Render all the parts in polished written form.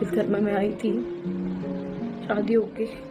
इस घर में मैं आई थी शादी होके।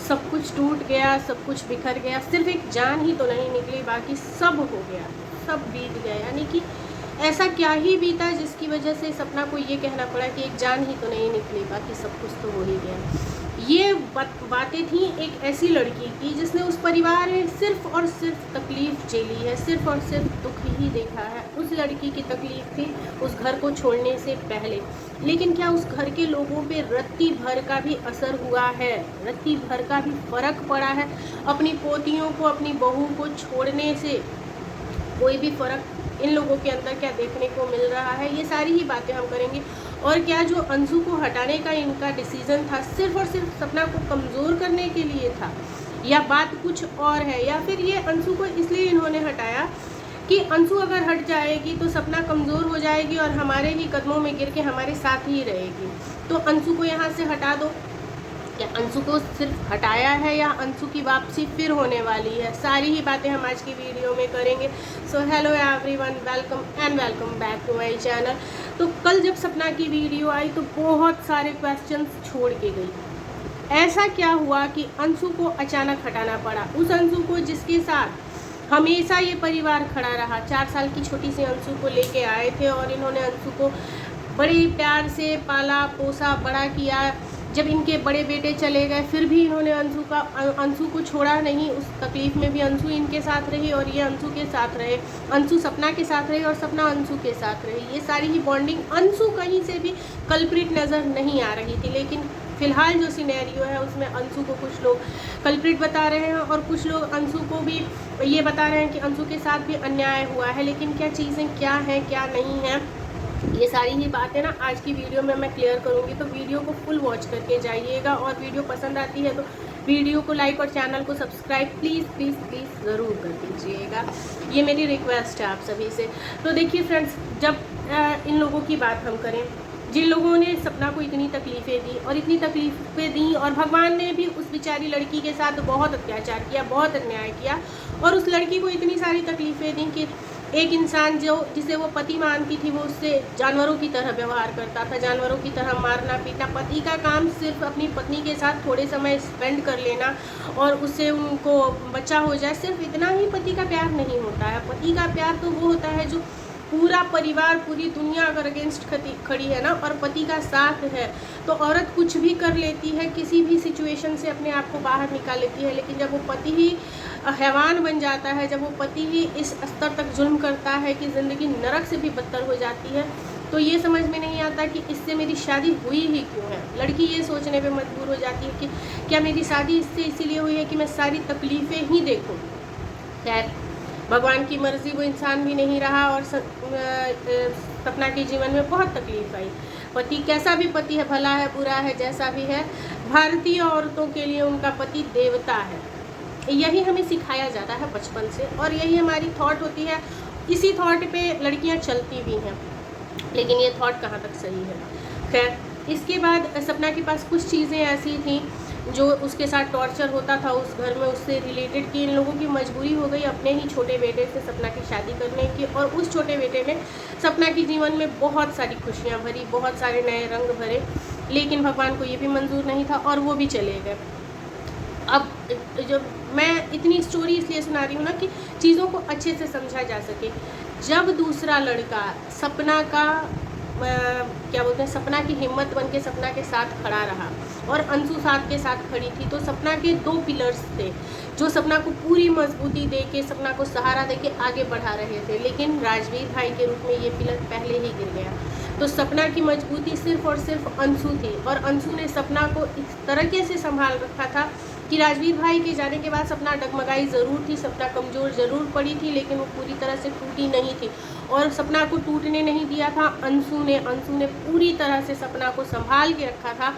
सब कुछ टूट गया, सब कुछ बिखर गया, सिर्फ एक जान ही तो नहीं निकली, बाकी सब हो गया, सब बीत गया। यानी कि ऐसा क्या ही बीता जिसकी वजह से सपना को ये कहना पड़ा कि एक जान ही तो नहीं निकली, बाकी सब कुछ तो हो ही गया। ये बातें थी एक ऐसी लड़की की जिसने उस परिवार में सिर्फ और सिर्फ तकलीफ़ झेली है, सिर्फ और सिर्फ दुख ही देखा है। उस लड़की की तकलीफ़ थी उस घर को छोड़ने से पहले, लेकिन क्या उस घर के लोगों पे रत्ती भर का भी असर हुआ है, रत्ती भर का भी फ़र्क पड़ा है? अपनी पोतियों को, अपनी बहू को छोड़ने से कोई भी फ़र्क इन लोगों के अंदर क्या देखने को मिल रहा है? ये सारी ही बातें हम करेंगे। और क्या जो अंशु को हटाने का इनका डिसीज़न था सिर्फ और सिर्फ सपना को कमज़ोर करने के लिए था, या बात कुछ और है? या फिर ये अंशु को इसलिए इन्होंने हटाया कि अंशु अगर हट जाएगी तो सपना कमज़ोर हो जाएगी और हमारे ही कदमों में गिर के हमारे साथ ही रहेगी, तो अंशु को यहाँ से हटा दो। या अंशु को सिर्फ हटाया है या अंशु की वापसी फिर होने वाली है? सारी ही बातें हम आज की वीडियो में करेंगे। So hello everyone, welcome back to my channel. तो कल जब सपना की वीडियो आई तो बहुत सारे क्वेश्चंस छोड़ के गई। ऐसा क्या हुआ कि अंशु को अचानक हटाना पड़ा? उस अंशु को जिसके साथ हमेशा ये परिवार खड़ा रहा, 4 साल की छोटी सी अंशु को लेके आए थे और इन्होंने अंशु को बड़े प्यार से पाला पोसा बड़ा किया। जब इनके बड़े बेटे चले गए फिर भी इन्होंने अंशु को छोड़ा नहीं, उस तकलीफ़ में भी अंशु इनके साथ रही और ये अंशु के साथ रहे, अंशु सपना के साथ रही और सपना अंशु के साथ रही। ये सारी ही बॉन्डिंग, अंशु कहीं से भी कल्प्रिट नज़र नहीं आ रही थी, लेकिन फ़िलहाल जो सिनेरियो है उसमें अंशु को कुछ लोग कल्प्रिट बता रहे हैं और कुछ लोग अंशु को भी ये बता रहे हैं कि अंशु के साथ भी अन्याय हुआ है। लेकिन क्या चीज़ें क्या हैं क्या नहीं हैं, ये सारी ही बातें ना आज की वीडियो में मैं क्लियर करूँगी, तो वीडियो को फुल वॉच करके जाइएगा। और वीडियो पसंद आती है तो वीडियो को लाइक और चैनल को सब्सक्राइब प्लीज़ ज़रूर कर दीजिएगा, ये मेरी रिक्वेस्ट है आप सभी से। तो देखिए फ्रेंड्स, जब इन लोगों की बात हम करें जिन लोगों ने सपना को इतनी तकलीफ़ें दी और इतनी तकलीफ़ें दी, और भगवान ने भी उस बेचारी लड़की के साथ बहुत अत्याचार किया, बहुत अन्याय किया, और उस लड़की को इतनी सारी तकलीफ़ें दी कि एक इंसान जिसे वो पति मानती थी वो उससे जानवरों की तरह व्यवहार करता था, जानवरों की तरह मारना पीटना। पति का काम सिर्फ अपनी पत्नी के साथ थोड़े समय स्पेंड कर लेना और उससे उनको बच्चा हो जाए, सिर्फ इतना ही पति का प्यार नहीं होता है। पति का प्यार तो वो होता है जो पूरा परिवार, पूरी दुनिया अगर अगेंस्ट खड़ी है ना और पति का साथ है तो औरत कुछ भी कर लेती है, किसी भी सिचुएशन से अपने आप को बाहर निकाल लेती है। लेकिन जब वो पति ही हैवान बन जाता है, जब वो पति ही इस स्तर तक जुल्म करता है कि ज़िंदगी नरक से भी बदतर हो जाती है, तो ये समझ में नहीं आता कि इससे मेरी शादी हुई ही क्यों है। लड़की ये सोचने पे मजबूर हो जाती है कि क्या मेरी शादी इससे इसीलिए हुई है कि मैं सारी तकलीफ़ें ही देखूँ। खैर, भगवान की मर्ज़ी, वो इंसान भी नहीं रहा और सपना के जीवन में बहुत तकलीफ़ आई। पति कैसा भी पति है, भला है बुरा है जैसा भी है, भारतीय औरतों के लिए उनका पति देवता है। यही हमें सिखाया जाता है बचपन से और यही हमारी थॉट होती है, इसी थॉट पे लड़कियां चलती भी हैं। लेकिन ये थॉट कहाँ तक सही है? खैर, इसके बाद सपना के पास कुछ चीज़ें ऐसी थी जो उसके साथ टॉर्चर होता था उस घर में, उससे रिलेटेड कि इन लोगों की मजबूरी हो गई अपने ही छोटे बेटे से सपना की शादी करने की। और उस छोटे बेटे ने सपना के जीवन में बहुत सारी खुशियाँ भरी, बहुत सारे नए रंग भरे, लेकिन भगवान को ये भी मंजूर नहीं था और वो भी चले गए। अब जब मैं इतनी स्टोरी इसलिए सुना रही हूँ ना कि चीज़ों को अच्छे से समझा जा सके। जब दूसरा लड़का सपना का क्या बोलते हैं, सपना की हिम्मत बन के सपना के साथ खड़ा रहा और अंशु साथ के साथ खड़ी थी, तो सपना के 2 पिलर्स थे जो सपना को पूरी मजबूती दे के, सपना को सहारा दे के आगे बढ़ा रहे थे। लेकिन राजवीर भाई के रूप में ये पिलर पहले ही गिर गया। तो सपना की मजबूती सिर्फ और सिर्फ अंशु थी और अंशु ने सपना को इस तरीके से संभाल रखा था कि राजवीर भाई के जाने के बाद सपना डगमगाई ज़रूर थी, सपना कमज़ोर ज़रूर पड़ी थी, लेकिन वो पूरी तरह से टूटी नहीं थी। और सपना को टूटने नहीं दिया था अंशु ने पूरी तरह से सपना को संभाल के रखा था।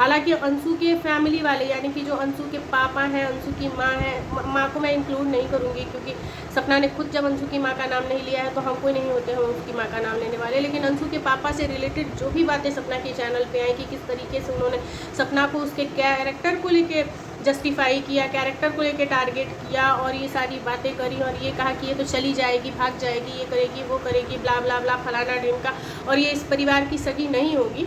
हालांकि अंशु के फैमिली वाले यानी कि जो अंशु के पापा हैं, अंशु की माँ है, माँ को मैं इंक्लूड नहीं करूँगी क्योंकि सपना ने खुद जब अंशु की माँ का नाम नहीं लिया है तो हम कोई नहीं होते हैं उसकी माँ का नाम लेने वाले। लेकिन अंशु के पापा से रिलेटेड जो भी बातें सपना के चैनल पे आई कि किस तरीके से उन्होंने सपना को उसके कैरेक्टर को लेके जस्टिफाई किया, कैरेक्टर को लेके टारगेट किया और ये सारी बातें करी और ये कहा कि ये तो चली जाएगी, भाग जाएगी, ये करेगी, वो करेगी, ब्ला ब्ला ब्ला, फलाना ढिमका, और ये इस परिवार की सगी नहीं होगी,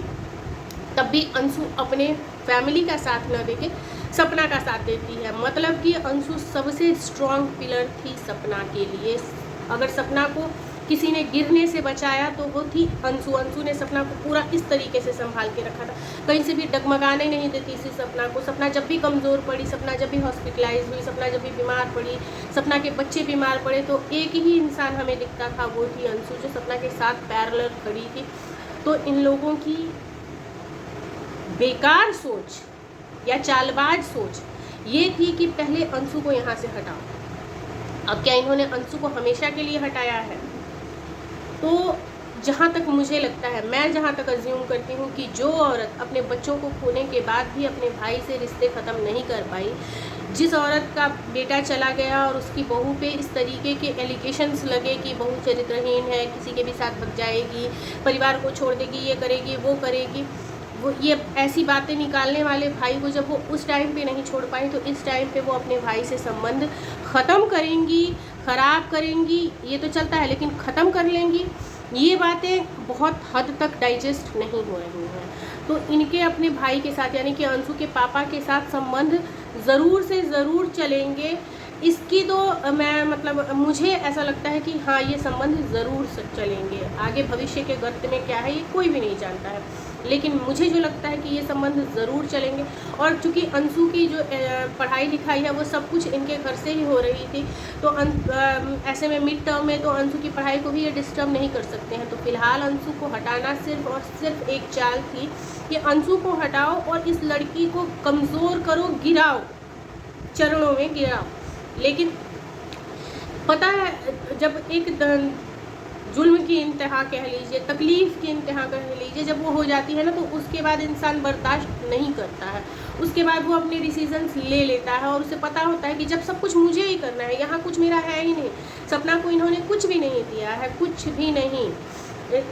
तब भी अंशु अपने फैमिली का साथ न देके सपना का साथ देती है। मतलब कि अंशु सबसे स्ट्रॉन्ग पिलर थी सपना के लिए। अगर सपना को किसी ने गिरने से बचाया तो वो थी अंशु। अंशु ने सपना को पूरा इस तरीके से संभाल के रखा था, कहीं से भी डगमगाने नहीं देती थी सपना को। सपना जब भी कमज़ोर पड़ी, सपना जब भी हॉस्पिटलाइज हुई, सपना जब भी बीमार पड़ी, सपना के बच्चे बीमार पड़े, तो एक ही इंसान हमें दिखता था, वो थी अंशु, जो सपना के साथ पैरेलल खड़ी थी। तो इन लोगों की बेकार सोच या चालबाज सोच ये थी कि पहले अंशु को यहाँ से हटाओ। अब क्या इन्होंने अंशु को हमेशा के लिए हटाया है? तो जहाँ तक मुझे लगता है, मैं जहाँ तक अज्यूम करती हूँ कि जो औरत अपने बच्चों को खोने के बाद भी अपने भाई से रिश्ते ख़त्म नहीं कर पाई, जिस औरत का बेटा चला गया और उसकी बहू पे इस तरीके के एलिगेशंस लगे कि बहू चरित्रहीन है, किसी के भी साथ भग जाएगी, परिवार को छोड़ देगी, ये करेगी, वो करेगी, वो ये ऐसी बातें निकालने वाले भाई को जब वो उस टाइम पे नहीं छोड़ पाई, तो इस टाइम पे वो अपने भाई से संबंध ख़त्म करेंगी, ख़राब करेंगी, ये तो चलता है, लेकिन ख़त्म कर लेंगी। ये बातें बहुत हद तक डाइजेस्ट नहीं हो रही हैं। तो इनके अपने भाई के साथ यानी कि अंशु के पापा के साथ संबंध ज़रूर से ज़रूर चलेंगे। इसकी तो मैं मतलब मुझे ऐसा लगता है कि हाँ, ये संबंध ज़रूर से चलेंगे। आगे भविष्य के गर्त में क्या है ये कोई भी नहीं जानता है, लेकिन मुझे जो लगता है कि ये संबंध ज़रूर चलेंगे। और चूँकि अंशु की जो पढ़ाई लिखाई है वो सब कुछ इनके घर से ही हो रही थी, तो ऐसे में मिड टर्म में तो अंशु की पढ़ाई को भी ये डिस्टर्ब नहीं कर सकते हैं। तो फिलहाल अंशु को हटाना सिर्फ और सिर्फ एक चाल थी कि अंशु को हटाओ और इस लड़की को कमज़ोर करो, गिराओ, चरणों में गिराओ। लेकिन पता है, जब एक जुल्म की इंतहा कह लीजिए, तकलीफ़ की इंतहा कह लीजिए, जब वो हो जाती है ना, तो उसके बाद इंसान बर्दाश्त नहीं करता है। उसके बाद वो अपने डिसीजंस ले लेता है और उसे पता होता है कि जब सब कुछ मुझे ही करना है, यहाँ कुछ मेरा है ही नहीं। सपना को इन्होंने कुछ भी नहीं दिया है, कुछ भी नहीं।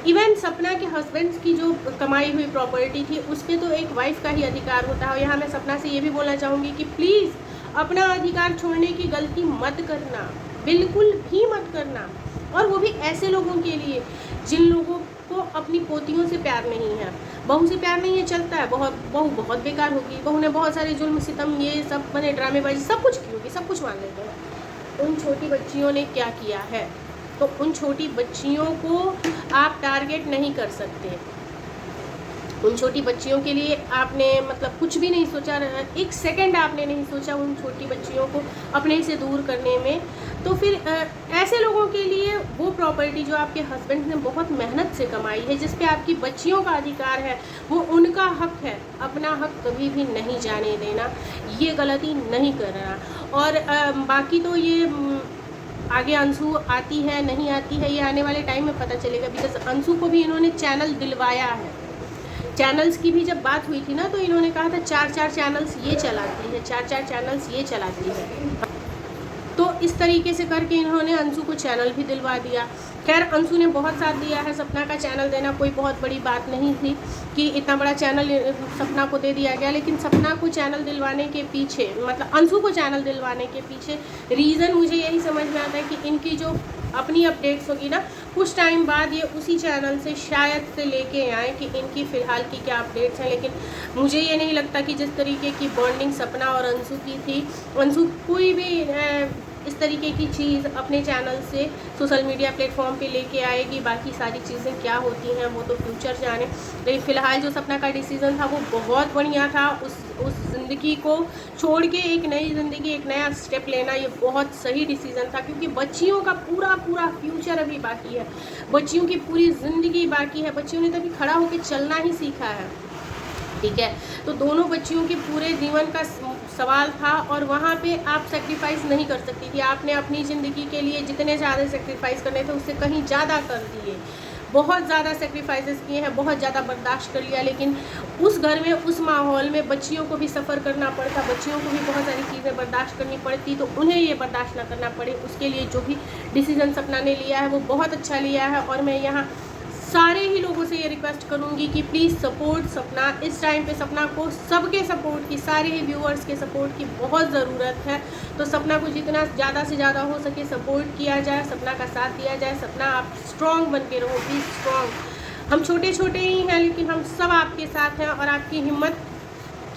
इवन सपना के हस्बैंड की जो कमाई हुई प्रॉपर्टी थी उस पर तो एक वाइफ का ही अधिकार होता है। और यहाँ मैं सपना से ये भी बोलना चाहूँगी कि प्लीज़ अपना अधिकार छोड़ने की गलती मत करना, बिल्कुल भी मत करना। और वो भी ऐसे लोगों के लिए जिन लोगों को अपनी पोतियों से प्यार नहीं है। बहू से प्यार नहीं है, चलता है, बहू बहुत बेकार होगी, बहू ने बहुत सारे जुल्म सितम ये सब बने ड्रामेबाजी सब कुछ की होगी, सब कुछ मान लेते हैं। उन छोटी बच्चियों ने क्या किया है? तो उन छोटी बच्चियों को आप टारगेट नहीं कर सकते। उन छोटी बच्चियों के लिए आपने मतलब कुछ भी नहीं सोचा, एक सेकंड आपने नहीं सोचा उन छोटी बच्चियों को अपने से दूर करने में। तो फिर ऐसे लोगों के लिए वो प्रॉपर्टी जो आपके हस्बैंड ने बहुत मेहनत से कमाई है, जिस पे आपकी बच्चियों का अधिकार है, वो उनका हक है, अपना हक कभी भी नहीं जाने देना, ये गलती नहीं करना। और बाकी तो ये आगे अंशु आती है नहीं आती है ये आने वाले टाइम में पता चलेगा। बिकॉज अंशु को भी इन्होंने चैनल दिलवाया है। चैनल्स की भी जब बात हुई थी ना, तो इन्होंने कहा था 4-4 चैनल्स ये चलाती है, 4-4 चैनल्स ये चलाती है। तो इस तरीके से करके इन्होंने अंशु को चैनल भी दिलवा दिया। खैर, अंशु ने बहुत साथ दिया है, सपना का चैनल देना कोई बहुत बड़ी बात नहीं थी कि इतना बड़ा चैनल सपना को दे दिया गया। लेकिन सपना को चैनल दिलवाने के पीछे, मतलब अंशु को चैनल दिलवाने के पीछे रीज़न मुझे यही समझ में आता है कि इनकी जो अपनी अपडेट्स होगी ना, कुछ टाइम बाद ये उसी चैनल से शायद से लेके आए कि इनकी फ़िलहाल की क्या अपडेट्स हैं। लेकिन मुझे ये नहीं लगता कि जिस तरीके की बॉन्डिंग सपना और अंशु की थी, अंशु कोई भी इस तरीके की चीज़ अपने चैनल से सोशल मीडिया प्लेटफॉर्म पे लेके आएगी। बाकी सारी चीज़ें क्या होती हैं वो तो फ्यूचर जाने। लेकिन फ़िलहाल जो सपना का डिसीज़न था वो बहुत बढ़िया था। उस ज़िंदगी को छोड़ के एक नई ज़िंदगी, एक नया स्टेप लेना, ये बहुत सही डिसीज़न था। क्योंकि बच्चियों का पूरा फ्यूचर अभी बाकी है, बच्चियों की पूरी ज़िंदगी बाकी है। बच्चियों ने तो अभी खड़ा होकर चलना ही सीखा है, ठीक है। तो दोनों बच्चियों के पूरे जीवन का सवाल था और वहाँ पे आप सेक्रीफाइस नहीं कर सकती थी। आपने अपनी ज़िंदगी के लिए जितने ज़्यादा सेक्रीफाइस करने थे उससे कहीं ज़्यादा कर दिए। बहुत ज़्यादा सेक्रीफाइसेस किए हैं, बहुत ज़्यादा बर्दाश्त कर लिया, लेकिन उस घर में, उस माहौल में बच्चियों को भी सफ़र करना पड़ता, बच्चियों को भी बहुत सारी चीज़ें बर्दाश्त करनी पड़ती, तो उन्हें ये बर्दाश्त ना करना पड़े, उसके लिए जो भी डिसीजन सपना ने लिया है वो बहुत अच्छा लिया है। और मैं यहाँ सारे ही लोगों से ये रिक्वेस्ट करूँगी कि प्लीज़ सपोर्ट सपना। इस टाइम पे सपना को सबके सपोर्ट की, सारे ही व्यूअर्स के सपोर्ट की बहुत ज़रूरत है। तो सपना को जितना ज़्यादा से ज़्यादा हो सके सपोर्ट किया जाए, सपना का साथ दिया जाए। सपना आप स्ट्रॉन्ग बन के रहो, प्लीज़ स्ट्रॉन्ग। हम छोटे छोटे ही हैं लेकिन हम सब आपके साथ हैं, और आपकी हिम्मत,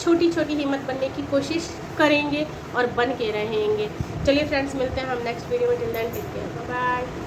छोटी छोटी हिम्मत बनने की कोशिश करेंगे और बन के रहेंगे। चलिए फ्रेंड्स, मिलते हैं हम नेक्स्ट वीडियो में। Till then take care, bye bye.